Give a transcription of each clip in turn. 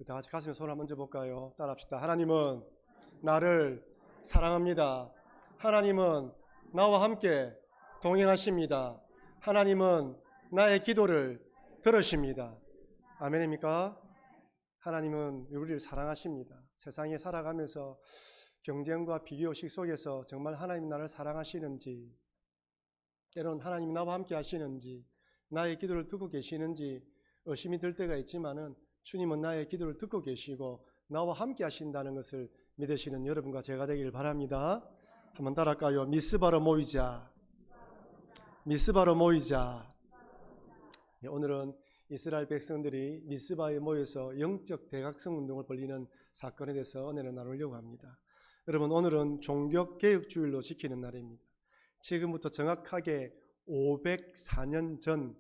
다 같이 가슴에 손을 한번 얹어볼까요? 따라합시다. 하나님은 나를 사랑합니다. 하나님은 나와 함께 동행하십니다. 하나님은 나의 기도를 들으십니다. 아멘입니까? 하나님은 우리를 사랑하십니다. 세상에 살아가면서 경쟁과 비교의식 속에서 정말 하나님 나를 사랑하시는지, 때로는 하나님이 나와 함께 하시는지, 나의 기도를 듣고 계시는지 의심이 들 때가 있지만은 주님은 나의 기도를 듣고 계시고 나와 함께 하신다는 것을 믿으시는 여러분과 제가 되기를 바랍니다. 한번 따라할까요? 미스바로 모이자. 미스바로 모이자. 오늘은 이스라엘 백성들이 미스바에 모여서 영적 대각성 운동을 벌이는 사건에 대해서 은혜를 나누려고 합니다. 여러분, 오늘은 종교개혁주일로 지키는 날입니다. 지금부터 정확하게 504년 전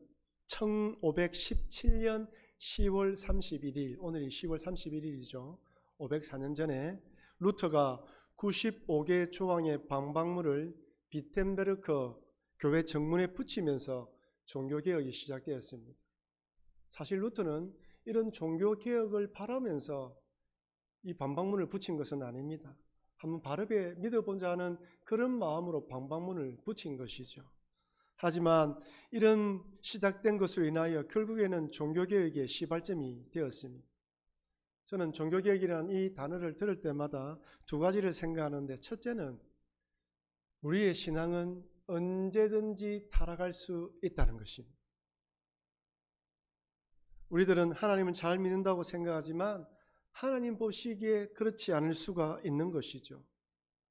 1517년 10월 31일, 오늘이 10월 31일이죠. 504년 전에 루터가 95개 조항의 방방문을 비텐베르크 교회 정문에 붙이면서 종교개혁이 시작되었습니다. 사실 루터는 이런 종교개혁을 바라면서 이 방방문을 붙인 것은 아닙니다. 한번 바르게 믿어보자 하는 그런 마음으로 방방문을 붙인 것이죠. 하지만 이런 시작된 것으로 인하여 결국에는 종교개혁의 시발점이 되었습니다. 저는 종교개혁이라는 이 단어를 들을 때마다 두 가지를 생각하는데, 첫째는 우리의 신앙은 언제든지 타락할 수 있다는 것입니다. 우리들은 하나님을 잘 믿는다고 생각하지만 하나님 보시기에 그렇지 않을 수가 있는 것이죠.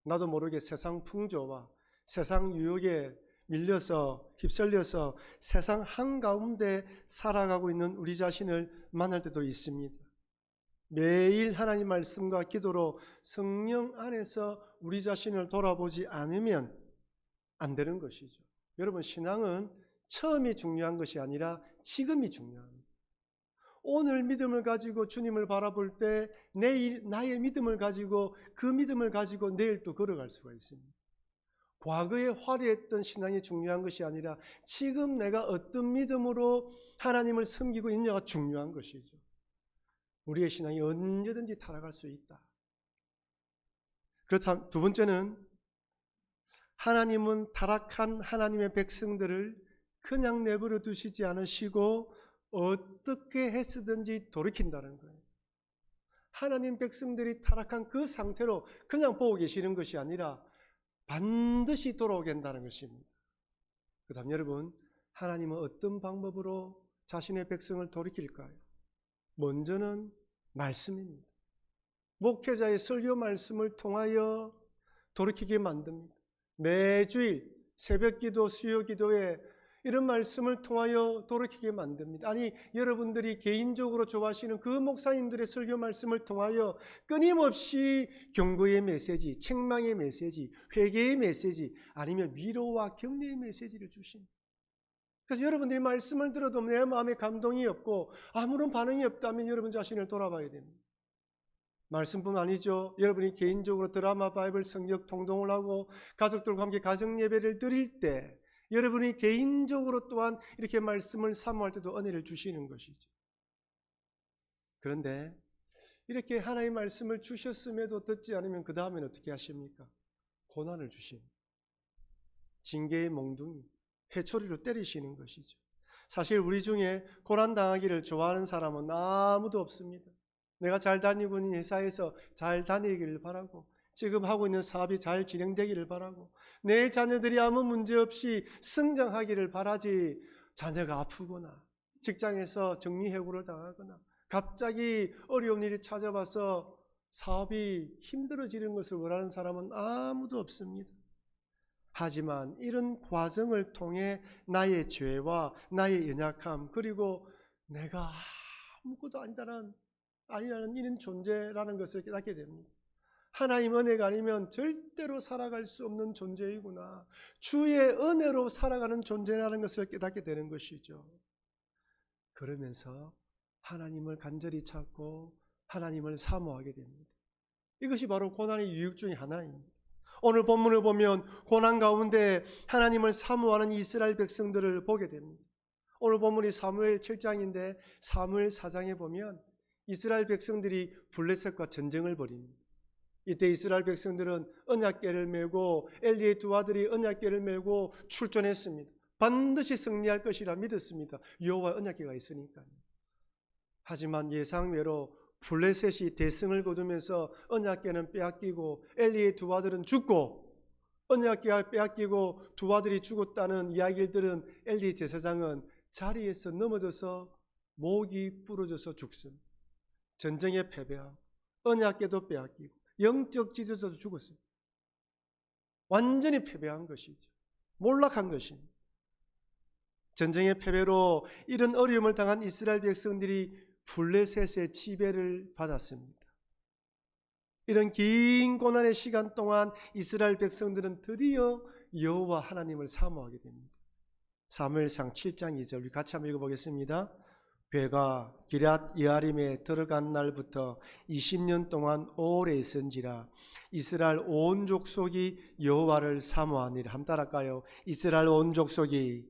나도 모르게 세상 풍조와 세상 유혹에 밀려서 휩쓸려서 세상 한가운데 살아가고 있는 우리 자신을 만날 때도 있습니다. 매일 하나님 말씀과 기도로 성령 안에서 우리 자신을 돌아보지 않으면 안 되는 것이죠. 여러분, 신앙은 처음이 중요한 것이 아니라 지금이 중요합니다. 오늘 믿음을 가지고 주님을 바라볼 때 내일 나의 믿음을 가지고 그 믿음을 가지고 내일 또 걸어갈 수가 있습니다. 과거에 화려했던 신앙이 중요한 것이 아니라 지금 내가 어떤 믿음으로 하나님을 섬기고 있느냐가 중요한 것이죠. 우리의 신앙이 언제든지 타락할 수 있다. 그렇다면 두 번째는 하나님은 타락한 하나님의 백성들을 그냥 내버려 두시지 않으시고 어떻게 했든지 돌이킨다는 거예요. 하나님 백성들이 타락한 그 상태로 그냥 보고 계시는 것이 아니라 반드시 돌아오게 한다는 것입니다. 그 다음 여러분, 하나님은 어떤 방법으로 자신의 백성을 돌이킬까요? 먼저는 말씀입니다. 목회자의 설교 말씀을 통하여 돌이키게 만듭니다. 매주일 새벽기도, 수요기도에 이런 말씀을 통하여 돌이키게 만듭니다. 아니, 여러분들이 개인적으로 좋아하시는 그 목사님들의 설교 말씀을 통하여 끊임없이 경고의 메시지, 책망의 메시지, 회개의 메시지, 아니면 위로와 격려의 메시지를 주십니다. 그래서 여러분들이 말씀을 들어도 내 마음에 감동이 없고 아무런 반응이 없다면 여러분 자신을 돌아봐야 됩니다. 말씀뿐 아니죠. 여러분이 개인적으로 드라마, 바이블, 성역 통독을 하고 가족들과 함께 가정 예배를 드릴 때 여러분이 개인적으로 또한 이렇게 말씀을 사모할 때도 은혜를 주시는 것이죠. 그런데 이렇게 하나님의 말씀을 주셨음에도 듣지 않으면 그 다음엔 어떻게 하십니까? 고난을 주십니다. 징계의 몽둥이, 회초리로 때리시는 것이죠. 사실 우리 중에 고난당하기를 좋아하는 사람은 아무도 없습니다. 내가 잘 다니고 있는 회사에서 잘 다니기를 바라고, 지금 하고 있는 사업이 잘 진행되기를 바라고, 내 자녀들이 아무 문제 없이 성장하기를 바라지, 자녀가 아프거나 직장에서 정리해고를 당하거나 갑자기 어려운 일이 찾아와서 사업이 힘들어지는 것을 원하는 사람은 아무도 없습니다. 하지만 이런 과정을 통해 나의 죄와 나의 연약함, 그리고 내가 아무것도 아니라는 이런 존재라는 것을 깨닫게 됩니다. 하나님 은혜가 아니면 절대로 살아갈 수 없는 존재이구나, 주의 은혜로 살아가는 존재라는 것을 깨닫게 되는 것이죠. 그러면서 하나님을 간절히 찾고 하나님을 사모하게 됩니다. 이것이 바로 고난의 유익 중에 하나입니다. 오늘 본문을 보면 고난 가운데 하나님을 사모하는 이스라엘 백성들을 보게 됩니다. 오늘 본문이 사무엘 7장인데 사무엘 4장에 보면 이스라엘 백성들이 블레셋과 전쟁을 벌입니다. 이때 이스라엘 백성들은 언약궤를 메고 엘리의 두 아들이 언약궤를 메고 출전했습니다. 반드시 승리할 것이라 믿었습니다. 여호와의 언약궤가 있으니까요. 하지만 예상외로 블레셋이 대승을 거두면서 언약궤는 빼앗기고 엘리의 두 아들은 죽고 언약궤가 빼앗기고 두 아들이 죽었다는 이야기를 들은 엘리 제사장은 자리에서 넘어져서 목이 부러져서 죽습니다. 전쟁에 패배하고 언약궤도 빼앗기고 영적 지도자도 죽었어요. 완전히 패배한 것이죠. 몰락한 것입니다. 전쟁의 패배로 이런 어려움을 당한 이스라엘 백성들이 블레셋의 지배를 받았습니다. 이런 긴 고난의 시간 동안 이스라엘 백성들은 드디어 여호와 하나님을 사모하게 됩니다. 사무엘상 7장 2절 우리 같이 한번 읽어보겠습니다. 괴가 기럇 여아림에 들어간 날부터 20년 동안 오래 있은지라 이스라엘 온 족속이 여호와를 사모하니라. 한번 따라할까요? 이스라엘 온 족속이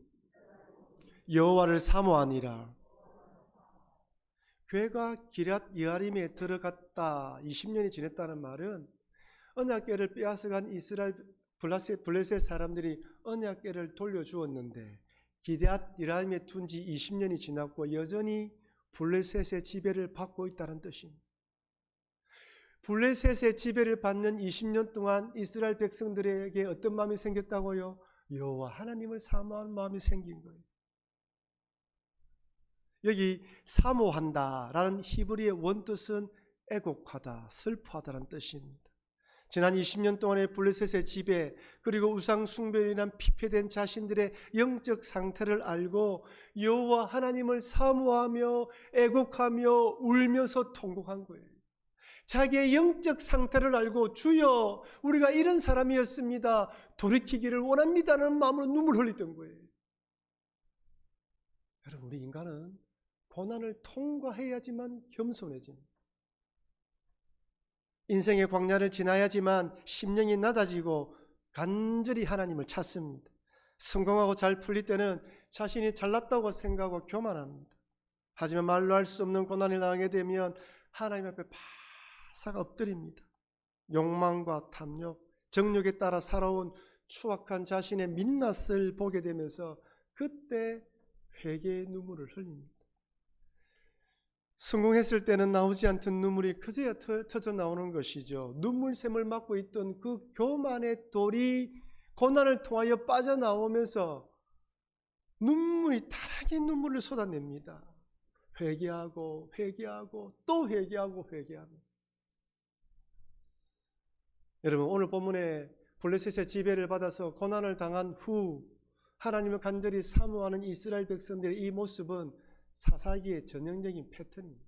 여호와를 사모하니라. 괴가 기럇 여아림에 들어갔다 20년이 지났다는 말은 언약궤를 빼앗아간 이스라엘 블레셋 사람들이 언약궤를 돌려주었는데 기럇 여아림에 둔 지 20년이 지났고 여전히 블레셋의 지배를 받고 있다는 뜻입니다. 블레셋의 지배를 받는 20년 동안 이스라엘 백성들에게 어떤 마음이 생겼다고요? 여호와 하나님을 사모하는 마음이 생긴 거예요. 여기 사모한다라는 히브리의 원뜻은 애곡하다, 슬퍼하다라는 뜻입니다. 지난 20년 동안의 블레셋의 지배 그리고 우상 숭배로 인한 피폐된 자신들의 영적 상태를 알고 여호와 하나님을 사모하며 애곡하며 울면서 통곡한 거예요. 자기의 영적 상태를 알고 주여 우리가 이런 사람이었습니다. 돌이키기를 원합니다라는 마음으로 눈물 흘리던 거예요. 여러분 우리 인간은 고난을 통과해야지만 겸손해집니다. 인생의 광야를 지나야지만 심령이 낮아지고 간절히 하나님을 찾습니다. 성공하고 잘 풀릴 때는 자신이 잘났다고 생각하고 교만합니다. 하지만 말로 할 수 없는 고난을 당하게 되면 하나님 앞에 바싹 엎드립니다. 욕망과 탐욕, 정욕에 따라 살아온 추악한 자신의 민낯을 보게 되면서 그때 회개의 눈물을 흘립니다. 성공했을 때는 나오지 않던 눈물이 그제야 터져 나오는 것이죠. 눈물샘을 맞고 있던 그 교만의 돌이 고난을 통하여 빠져나오면서 눈물이 타락의 눈물을 쏟아냅니다. 회개하고 회개하고 또 회개하고 회개하고. 여러분 오늘 본문에 블레셋의 지배를 받아서 고난을 당한 후 하나님을 간절히 사모하는 이스라엘 백성들의 이 모습은 사사기의 전형적인 패턴입니다.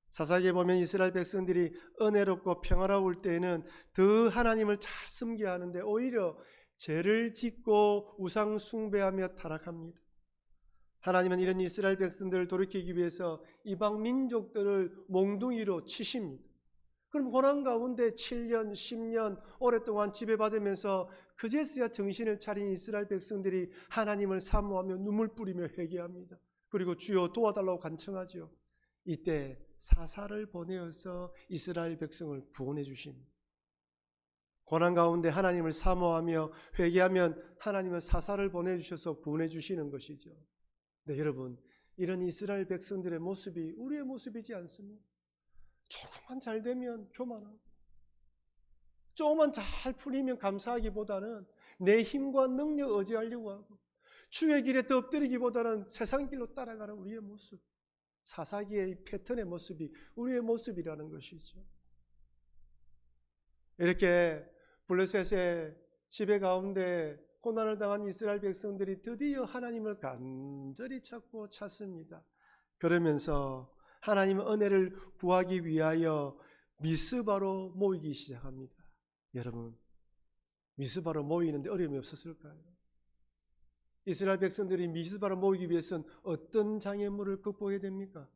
사사기에 보면 이스라엘 백성들이 은혜롭고 평화로울 때에는 더 하나님을 잘 섬겨야 하는데 오히려 죄를 짓고 우상 숭배하며 타락합니다. 하나님은 이런 이스라엘 백성들을 돌이키기 위해서 이방 민족들을 몽둥이로 치십니다. 그럼 고난 가운데 7년, 10년 오랫동안 지배받으면서 그제서야 정신을 차린 이스라엘 백성들이 하나님을 사모하며 눈물 뿌리며 회개합니다. 그리고 주여 도와달라고 간청하죠. 이때 사사를 보내어서 이스라엘 백성을 구원해 주십니다. 고난 가운데 하나님을 사모하며 회개하면 하나님은 사사를 보내주셔서 구원해 주시는 것이죠. 네, 여러분 이런 이스라엘 백성들의 모습이 우리의 모습이지 않습니까? 조금만 잘 되면 교만하고 조금만 잘 풀리면 감사하기보다는 내 힘과 능력 의지하려고 하고 주의 길에 더 엎드리기보다는 세상 길로 따라가는 우리의 모습, 사사기의 패턴의 모습이 우리의 모습이라는 것이죠. 이렇게 블레셋의 지배 가운데 고난을 당한 이스라엘 백성들이 드디어 하나님을 간절히 찾습니다. 그러면서 하나님의 은혜를 구하기 위하여 미스바로 모이기 시작합니다. 여러분 미스바로 모이는데 어려움이 없었을까요? 이스라엘 백성들이 미스바로 모이기 위해서는 어떤 장애물을 극복해야 됩니까?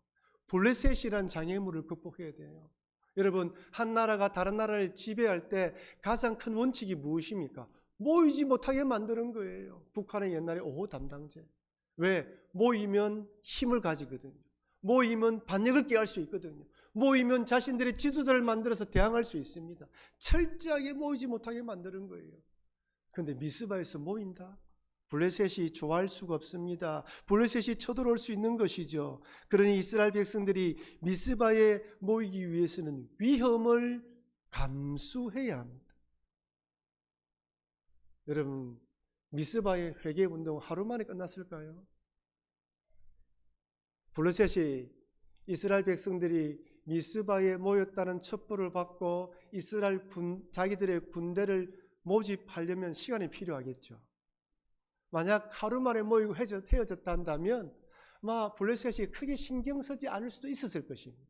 블레셋이란 장애물을 극복해야 돼요. 여러분 한 나라가 다른 나라를 지배할 때 가장 큰 원칙이 무엇입니까? 모이지 못하게 만드는 거예요. 북한의 옛날에 5호 담당제. 왜? 모이면 힘을 가지거든요. 모이면 반역을 깨할 수 있거든요. 모이면 자신들의 지도자를 만들어서 대항할 수 있습니다. 철저하게 모이지 못하게 만드는 거예요. 그런데 미스바에서 모인다? 블레셋이 좋아할 수가 없습니다. 블레셋이 쳐들어올 수 있는 것이죠. 그러니 이스라엘 백성들이 미스바에 모이기 위해서는 위험을 감수해야 합니다. 여러분, 미스바의 회개 운동 하루 만에 끝났을까요? 블레셋이 이스라엘 백성들이 미스바에 모였다는 첩보를 받고 이스라엘 자기들의 군대를 모집하려면 시간이 필요하겠죠. 만약 하루 만에 모이고 헤어졌다 한다면 블레셋이 크게 신경 쓰지 않을 수도 있었을 것입니다.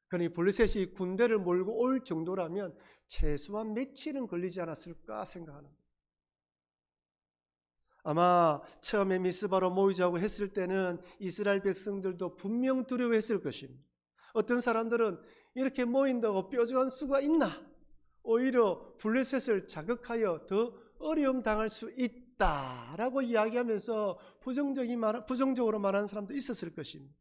그러니 블레셋이 군대를 몰고 올 정도라면 최소한 며칠은 걸리지 않았을까 생각합니다. 아마 처음에 미스바로 모이자고 했을 때는 이스라엘 백성들도 분명 두려워했을 것입니다. 어떤 사람들은 이렇게 모인다고 뾰족한 수가 있나? 오히려 블레셋을 자극하여 더 어려움 당할 수 있다라고 이야기하면서 부정적으로 말하는 사람도 있었을 것입니다.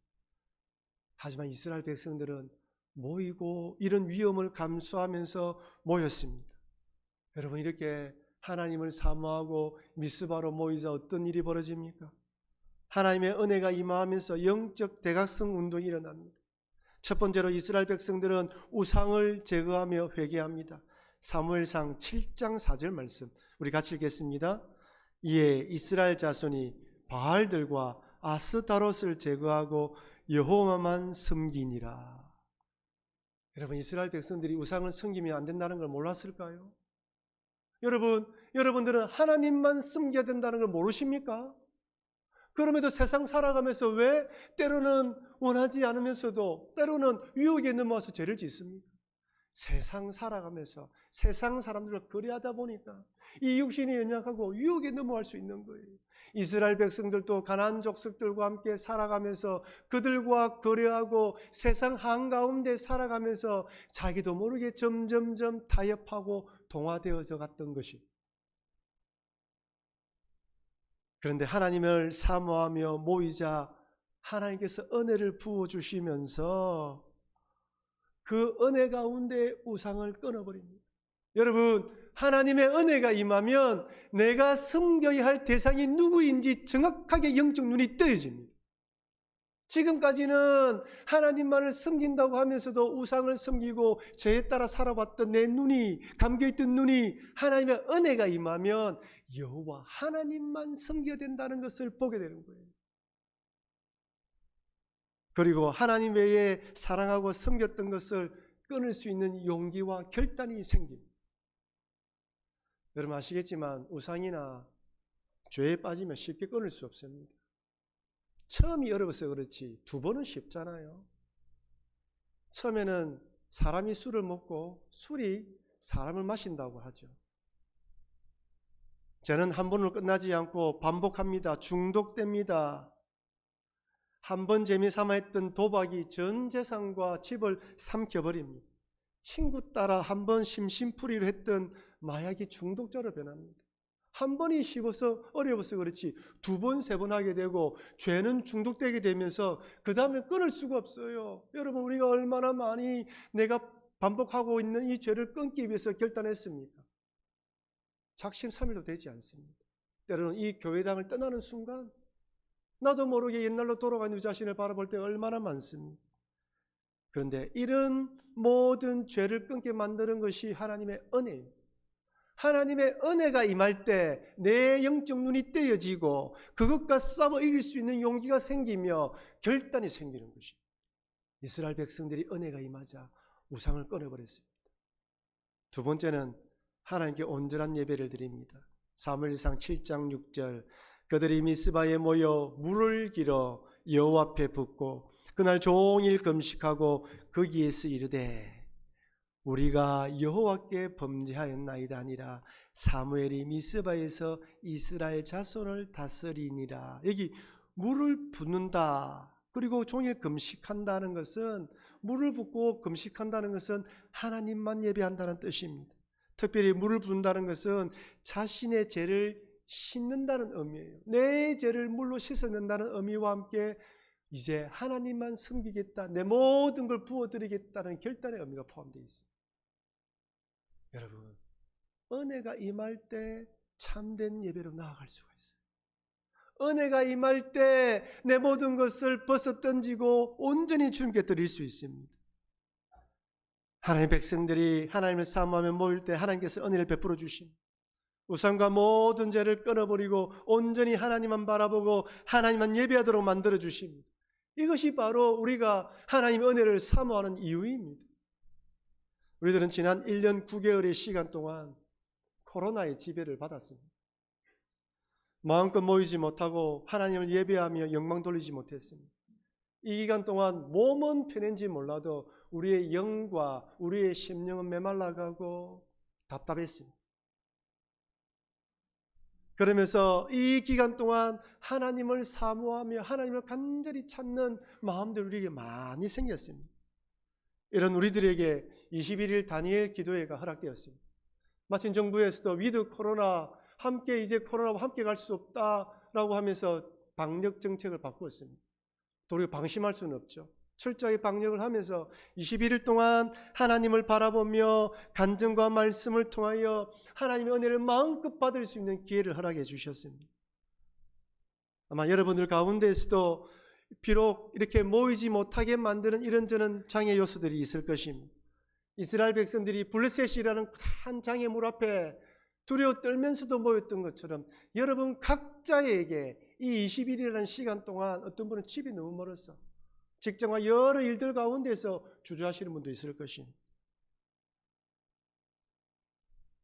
하지만 이스라엘 백성들은 모이고 이런 위험을 감수하면서 모였습니다. 여러분, 이렇게 하나님을 사모하고 미스바로 모이자 어떤 일이 벌어집니까? 하나님의 은혜가 임하면서 영적 대각성 운동이 일어납니다. 첫 번째로 이스라엘 백성들은 우상을 제거하며 회개합니다. 사무엘상 7장 4절 말씀 우리 같이 읽겠습니다. 이에 이스라엘 자손이 바알들과 아스타롯을 제거하고 여호와만 섬기니라. 여러분, 이스라엘 백성들이 우상을 섬기면 안 된다는 걸 몰랐을까요? 여러분들은 하나님만 섬겨야 된다는 걸 모르십니까? 그럼에도 세상 살아가면서 왜 때로는 원하지 않으면서도 때로는 유혹에 넘어와서 죄를 짓습니까? 세상 살아가면서 세상 사람들과 거래하다 보니까 이 육신이 연약하고 유혹에 넘어갈 수 있는 거예요. 이스라엘 백성들도 가나안 족속들과 함께 살아가면서 그들과 거래하고 세상 한가운데 살아가면서 자기도 모르게 점점점 타협하고 동화되어져 갔던 것이. 그런데 하나님을 사모하며 모이자 하나님께서 은혜를 부어주시면서 그 은혜 가운데 우상을 끊어버립니다. 여러분, 하나님의 은혜가 임하면 내가 섬겨야 할 대상이 누구인지 정확하게 영적 눈이 뜨여집니다. 지금까지는 하나님만을 섬긴다고 하면서도 우상을 섬기고 죄에 따라 살아왔던 내 눈이, 감겨있던 눈이 하나님의 은혜가 임하면 여호와 하나님만 섬겨야 된다는 것을 보게 되는 거예요. 그리고 하나님 외에 사랑하고 섬겼던 것을 끊을 수 있는 용기와 결단이 생깁니다. 여러분 아시겠지만 우상이나 죄에 빠지면 쉽게 끊을 수 없습니다. 처음이 어려워서 그렇지 두 번은 쉽잖아요. 처음에는 사람이 술을 먹고 술이 사람을 마신다고 하죠. 저는 한 번으로 끝나지 않고 반복합니다. 중독됩니다. 한 번 재미삼아 했던 도박이 전 재산과 집을 삼켜버립니다. 친구 따라 한 번 심심풀이를 했던 마약이 중독자로 변합니다. 한 번이 쉬워서 어려워서 그렇지 두 번, 세 번 하게 되고 죄는 중독되게 되면서 그 다음에 끊을 수가 없어요. 여러분, 우리가 얼마나 많이 내가 반복하고 있는 이 죄를 끊기 위해서 결단했습니까? 작심삼일도 되지 않습니다. 때로는 이 교회당을 떠나는 순간 나도 모르게 옛날로 돌아간 이 자신을 바라볼 때 얼마나 많습니다. 그런데 이런 모든 죄를 끊게 만드는 것이 하나님의 은혜입니다. 하나님의 은혜가 임할 때 내 영적 눈이 떼어지고 그것과 싸워 이길 수 있는 용기가 생기며 결단이 생기는 것입니다. 이스라엘 백성들이 은혜가 임하자 우상을 끊어버렸습니다. 두 번째는 하나님께 온전한 예배를 드립니다. 사무엘상 7장 6절 그들이 미스바에 모여 물을 길어 여호와 앞에 붓고 그날 종일 금식하고 거기에서 이르되 우리가 여호와께 범죄하였나이다 아니라 사무엘이 미스바에서 이스라엘 자손을 다스리니라. 여기 물을 붓는다 그리고 종일 금식한다는 것은 물을 붓고 금식한다는 것은 하나님만 예배한다는 뜻입니다. 특별히 물을 붓는다는 것은 자신의 죄를 씻는다는 의미예요. 내 죄를 물로 씻어낸다는 의미와 함께 이제 하나님만 섬기겠다, 내 모든 걸 부어드리겠다는 결단의 의미가 포함되어 있어요. 여러분, 은혜가 임할 때 참된 예배로 나아갈 수가 있어요. 은혜가 임할 때 내 모든 것을 벗어 던지고 온전히 주님께 드릴 수 있습니다. 하나님의 백성들이 하나님을 사모하며 모일 때 하나님께서 은혜를 베풀어 주십니다. 우상과 모든 죄를 끊어버리고 온전히 하나님만 바라보고 하나님만 예배하도록 만들어 주십니다. 이것이 바로 우리가 하나님의 은혜를 사모하는 이유입니다. 우리들은 지난 1년 9개월의 시간 동안 코로나의 지배를 받았습니다. 마음껏 모이지 못하고 하나님을 예배하며 영광 돌리지 못했습니다. 이 기간 동안 몸은 편한지 몰라도 우리의 영과 우리의 심령은 메말라가고 답답했습니다. 그러면서 이 기간 동안 하나님을 사모하며 하나님을 간절히 찾는 마음들이 우리에게 많이 생겼습니다. 이런 우리들에게 21일 다니엘 기도회가 허락되었습니다. 마침 정부에서도 위드 코로나 함께 이제 코로나와 함께 갈 수 없다라고 하면서 방역 정책을 바꾸었습니다. 또 우리가 방심할 수는 없죠. 철저하게 방역을 하면서 21일 동안 하나님을 바라보며 간증과 말씀을 통하여 하나님의 은혜를 마음껏 받을 수 있는 기회를 허락해 주셨습니다. 아마 여러분들 가운데에서도 비록 이렇게 모이지 못하게 만드는 이런저런 장애 요소들이 있을 것입니다. 이스라엘 백성들이 블레셋이라는 큰 장애물 앞에 두려워 떨면서도 모였던 것처럼 여러분 각자에게 이 20일이라는 시간 동안 어떤 분은 집이 너무 멀어서 직장과 여러 일들 가운데서 주저하시는 분도 있을 것입니다.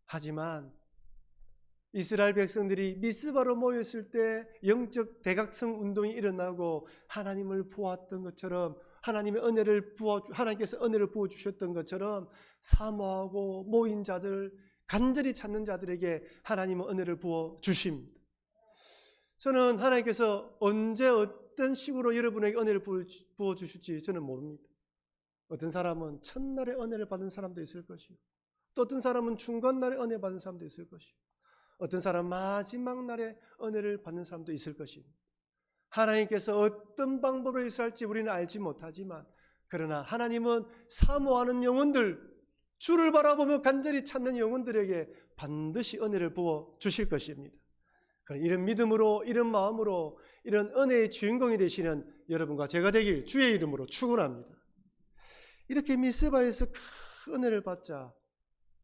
하지만 이스라엘 백성들이 미스바로 모였을 때 영적 대각성 운동이 일어나고 하나님을 보았던 것처럼 하나님의 은혜를 하나님께서 은혜를 부어주셨던 것처럼 사모하고 모인 자들, 간절히 찾는 자들에게 하나님은 은혜를 부어주십니다. 저는 하나님께서 언제 어떤 식으로 여러분에게 은혜를 부어주실지 저는 모릅니다. 어떤 사람은 첫날에 은혜를 받은 사람도 있을 것이고 또 어떤 사람은 중간날에 은혜 받은 사람도 있을 것이고 어떤 사람은 마지막 날에 은혜를 받는 사람도 있을 것입니다. 하나님께서 어떤 방법으로 일수할지 우리는 알지 못하지만 그러나 하나님은 사모하는 영혼들, 주를 바라보며 간절히 찾는 영혼들에게 반드시 은혜를 부어주실 것입니다. 이런 믿음으로 이런 마음으로 이런 은혜의 주인공이 되시는 여러분과 제가 되길 주의 이름으로 축원합니다. 이렇게 미스바에서 큰 은혜를 받자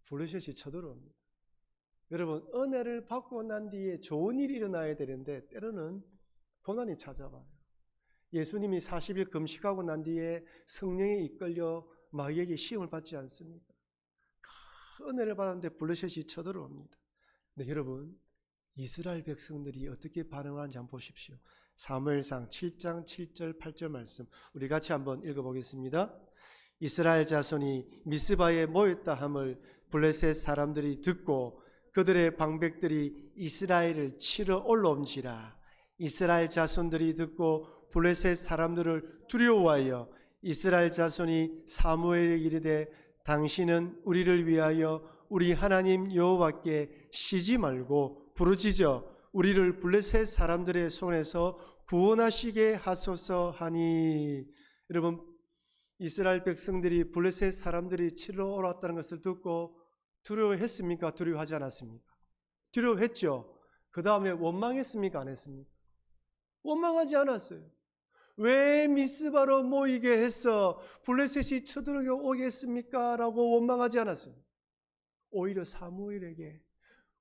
블레셋이 쳐들어옵니다. 여러분 은혜를 받고 난 뒤에 좋은 일이 일어나야 되는데 때로는 고난이 찾아와요. 예수님이 40일 금식하고 난 뒤에 성령에 이끌려 마귀에게 시험을 받지 않습니까? 큰 은혜를 받았는데 블레셋이 쳐들어옵니다. 네, 여러분 이스라엘 백성들이 어떻게 반응하는지 한번 보십시오. 사무엘상 7장 7절 8절 말씀 우리 같이 한번 읽어보겠습니다. 이스라엘 자손이 미스바에 모였다 함을 블레셋 사람들이 듣고 그들의 방백들이 이스라엘을 치러 올라온지라. 이스라엘 자손들이 듣고 블레셋 사람들을 두려워하여 이스라엘 자손이 사무엘에게 이르되 당신은 우리를 위하여 우리 하나님 여호와께 쉬지 말고 부르짖어 우리를 블레셋 사람들의 손에서 구원하시게 하소서 하니. 여러분 이스라엘 백성들이 블레셋 사람들이 치러 올라왔다는 것을 듣고 두려워했습니까? 두려워하지 않았습니까? 두려워했죠. 그 다음에 원망했습니까? 안 했습니까? 원망하지 않았어요. 왜 미스바로 모이게 해서 블레셋이 쳐들어오게 오겠습니까? 라고 원망하지 않았어요. 오히려 사무엘에게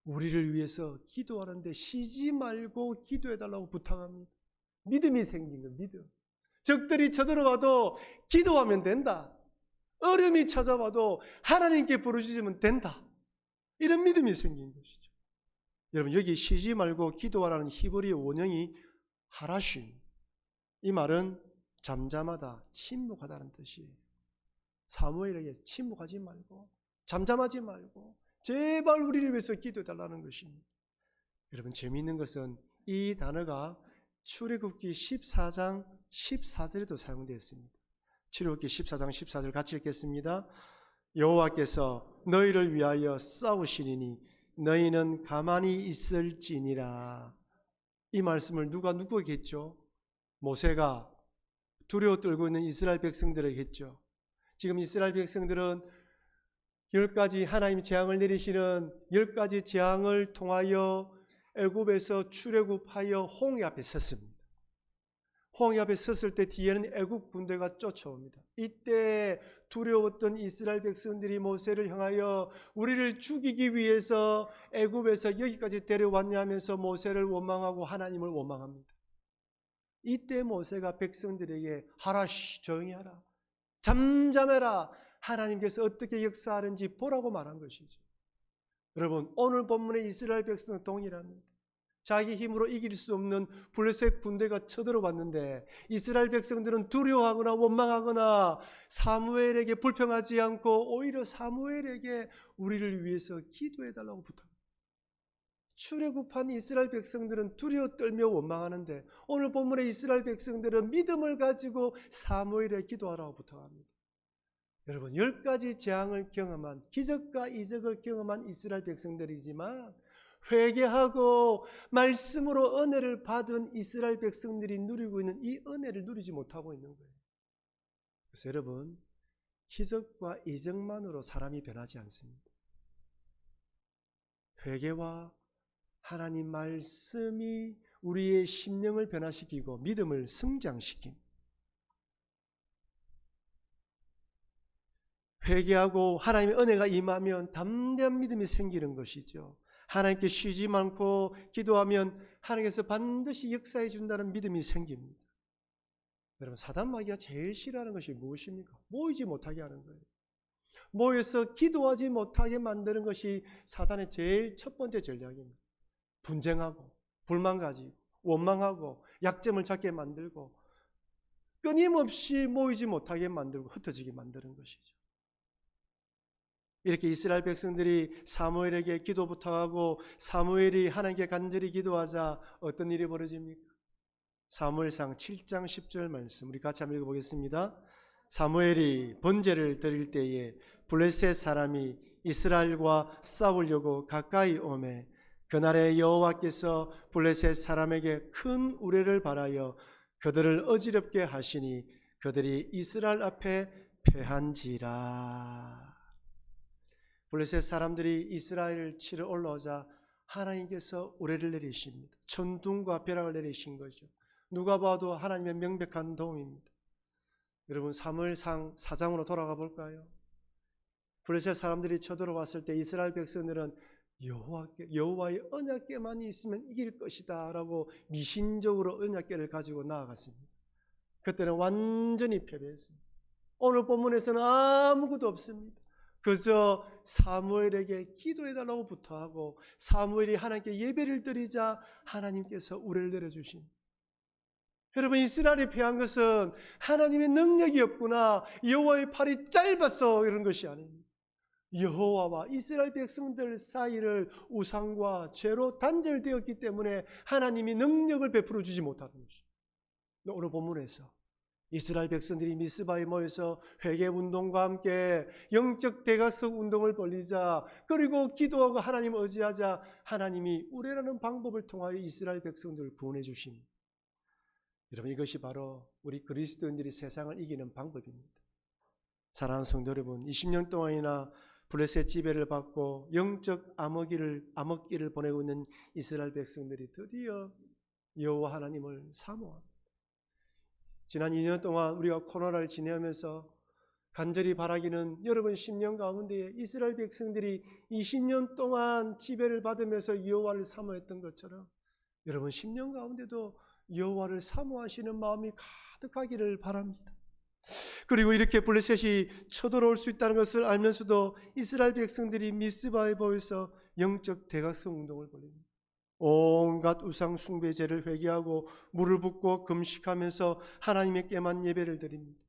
우리를 위해서 기도하는데 쉬지 말고 기도해달라고 부탁합니다. 믿음이 생긴 거예요. 믿음. 적들이 쳐들어와도 기도하면 된다. 어려움이 찾아와도 하나님께 부르짖으면 된다. 이런 믿음이 생긴 것이죠. 여러분 여기 쉬지 말고 기도하라는 히브리어 원형이 하라쉬. 이 말은 잠잠하다, 침묵하다는 뜻이에요. 사무엘에게 침묵하지 말고 잠잠하지 말고 제발 우리를 위해서 기도해달라는 것입니다. 여러분 재미있는 것은 이 단어가 출애굽기 14장 14절에도 사용되어 있습니다. 출애굽기 14장 14절 같이 읽겠습니다. 여호와께서 너희를 위하여 싸우시리니 너희는 가만히 있을지니라. 이 말씀을 누가 누구에게 했죠? 모세가 두려워 떨고 있는 이스라엘 백성들에게 했죠. 지금 이스라엘 백성들은 10가지 하나님 재앙을 내리시는 10가지 재앙을 통하여 애굽에서 출애굽하여 홍해 앞에 섰습니다. 홍해 앞에 섰을 때 뒤에는 애굽 군대가 쫓아옵니다. 이때 두려웠던 이스라엘 백성들이 모세를 향하여 우리를 죽이기 위해서 애굽에서 여기까지 데려왔냐 하면서 모세를 원망하고 하나님을 원망합니다. 이때 모세가 백성들에게 하라시 조용히 하라, 잠잠해라, 하나님께서 어떻게 역사하는지 보라고 말한 것이죠. 여러분, 오늘 본문의 이스라엘 백성은 동일합니다. 자기 힘으로 이길 수 없는 블레셋 군대가 쳐들어왔는데 이스라엘 백성들은 두려워하거나 원망하거나 사무엘에게 불평하지 않고 오히려 사무엘에게 우리를 위해서 기도해달라고 부탁합니다. 출애굽한 이스라엘 백성들은 두려워 떨며 원망하는데 오늘 본문의 이스라엘 백성들은 믿음을 가지고 사무엘에 기도하라고 부탁합니다. 여러분, 10가지 재앙을 경험한, 기적과 이적을 경험한 이스라엘 백성들이지만 회개하고 말씀으로 은혜를 받은 이스라엘 백성들이 누리고 있는 이 은혜를 누리지 못하고 있는 거예요. 그래서 여러분, 기적과 이적만으로 사람이 변하지 않습니다. 회개와 하나님 말씀이 우리의 심령을 변화시키고 믿음을 성장시킵니다. 회개하고 하나님의 은혜가 임하면 담대한 믿음이 생기는 것이죠. 하나님께 쉬지 않고 기도하면 하나님께서 반드시 역사해 준다는 믿음이 생깁니다. 여러분, 사단 마귀가 제일 싫어하는 것이 무엇입니까? 모이지 못하게 하는 거예요. 모여서 기도하지 못하게 만드는 것이 사단의 제일 첫 번째 전략입니다. 분쟁하고 불만 가지고 원망하고 약점을 찾게 만들고 끊임없이 모이지 못하게 만들고 흩어지게 만드는 것이죠. 이렇게 이스라엘 백성들이 사무엘에게 기도 부탁하고 사무엘이 하나님께 간절히 기도하자 어떤 일이 벌어집니까? 사무엘상 7장 10절 말씀 우리 같이 한번 읽어보겠습니다. 사무엘이 번제를 드릴 때에 블레셋 사람이 이스라엘과 싸우려고 가까이 오매 그날에 여호와께서 블레셋 사람에게 큰 우레를 발하여 그들을 어지럽게 하시니 그들이 이스라엘 앞에 패한지라. 블레셋 사람들이 이스라엘을 치러 올라오자 하나님께서 우레를 내리십니다. 천둥과 벼락을 내리신 거죠. 누가 봐도 하나님의 명백한 도움입니다. 여러분, 사무엘상 4장으로 돌아가 볼까요? 블레셋 사람들이 쳐들어왔을 때 이스라엘 백성들은 여호와의 언약궤만 있으면 이길 것이다 라고 미신적으로 언약궤를 가지고 나아갔습니다. 그때는 완전히 패배했습니다. 오늘 본문에서는 아무것도 없습니다. 그저 사무엘에게 기도해달라고 부탁하고 사무엘이 하나님께 예배를 드리자 하나님께서 우레를 내려주십니다. 여러분, 이스라엘이 패한 것은 하나님의 능력이 없구나, 여호와의 팔이 짧아서 이런 것이 아닙니다. 여호와와 이스라엘 백성들 사이를 우상과 죄로 단절되었기 때문에 하나님이 능력을 베풀어 주지 못하는 것입니다. 오늘 본문에서 이스라엘 백성들이 미스바에 모여서 회개운동과 함께 영적 대각성 운동을 벌이자 그리고 기도하고 하나님을 의지하자 하나님이 우레라는 방법을 통하여 이스라엘 백성들을 구원해 주십니다. 여러분, 이것이 바로 우리 그리스도인들이 세상을 이기는 방법입니다. 사랑하는 성도 여러분, 20년 동안이나 블레셋 지배를 받고 영적 암흑기를 보내고 있는 이스라엘 백성들이 드디어 여호와 하나님을 사모합니다. 지난 2년 동안 우리가 코로나를 지내면서 간절히 바라기는 여러분 10년 가운데 이스라엘 백성들이 20년 동안 지배를 받으면서 여호와를 사모했던 것처럼 여러분 10년 가운데도 여호와를 사모하시는 마음이 가득하기를 바랍니다. 그리고 이렇게 블레셋이 쳐들어올 수 있다는 것을 알면서도 이스라엘 백성들이 미스바에 모여서 영적 대각성 운동을 벌입니다. 온갖 우상 숭배제를 회개하고 물을 붓고 금식하면서 하나님께만 예배를 드립니다.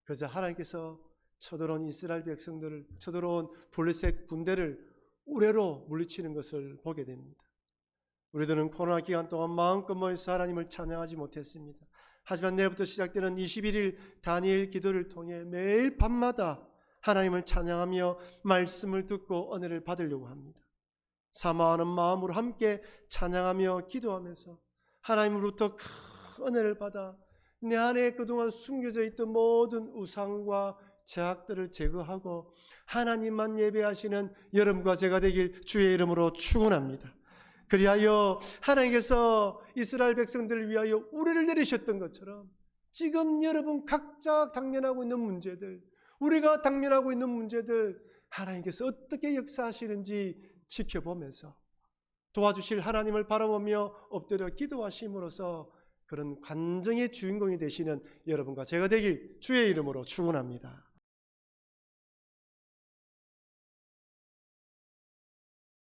그래서 하나님께서 쳐들어온 이스라엘 백성들을, 쳐들어온 블레셋 군대를 우레로 물리치는 것을 보게 됩니다. 우리들은 코로나 기간 동안 마음껏 모여서 하나님을 찬양하지 못했습니다. 하지만 내일부터 시작되는 21일 다니엘 기도를 통해 매일 밤마다 하나님을 찬양하며 말씀을 듣고 은혜를 받으려고 합니다. 사모하는 마음으로 함께 찬양하며 기도하면서 하나님으로부터 큰 은혜를 받아 내 안에 그동안 숨겨져 있던 모든 우상과 제약들을 제거하고 하나님만 예배하시는 여러분과 제가 되길 주의 이름으로 축원합니다. 그리하여 하나님께서 이스라엘 백성들을 위하여 우리를 내리셨던 것처럼 지금 여러분 각자 당면하고 있는 문제들, 우리가 당면하고 있는 문제들 하나님께서 어떻게 역사하시는지 지켜보면서 도와주실 하나님을 바라보며 엎드려 기도하심으로써 그런 관정의 주인공이 되시는 여러분과 제가 되길 주의 이름으로 축원합니다.